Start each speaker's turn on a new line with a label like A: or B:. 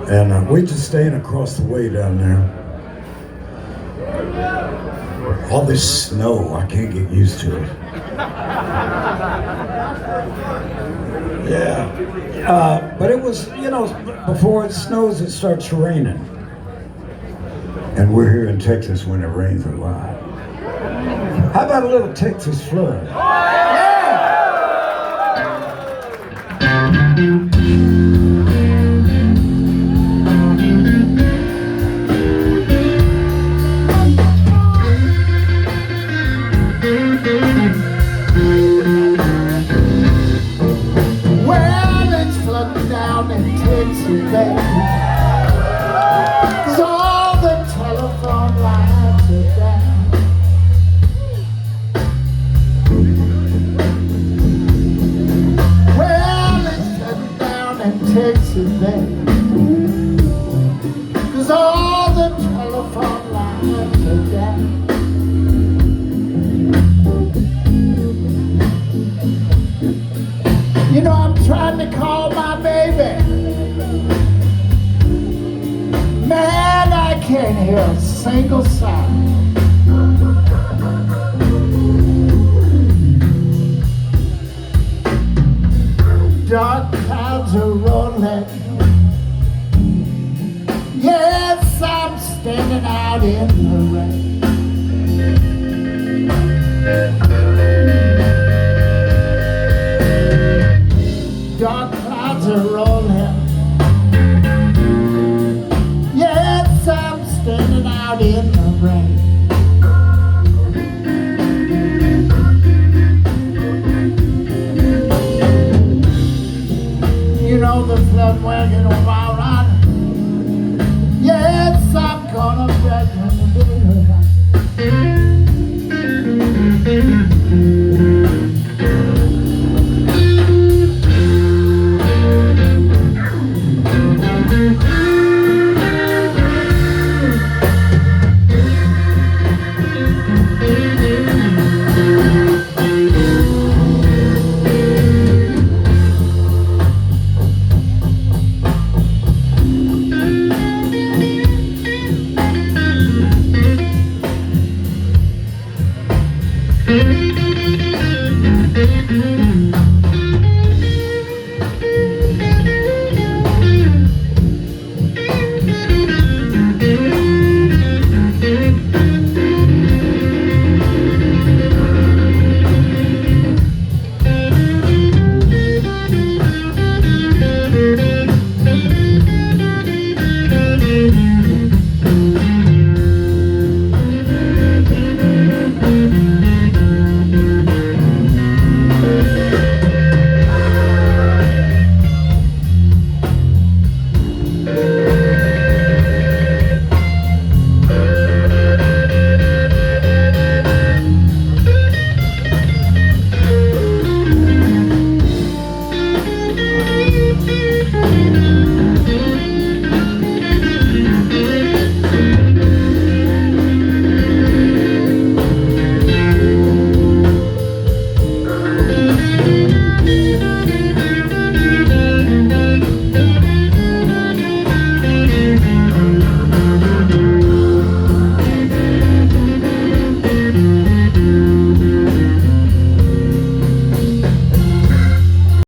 A: And we're just staying across the way down there. All this snow, I can't get used to it. Yeah. But it was, before it snows, it starts raining. And we're here in Texas when it rains a lot. How about a little Texas flood?
B: Well, it's flooding down in Texas, baby. 'Cause all the telephone lines are down. Well, it's flooding down in Texas, baby. 'Cause all the telephone lines are down. I'm trying to call my baby. Man, I can't hear a single sound. Dark clouds are rolling. Yes, I'm standing out in the rain. Dark clouds are rolling. Yes, I'm standing out in the rain. The flood wagon of our ride. Yes, I'm gonna drag him to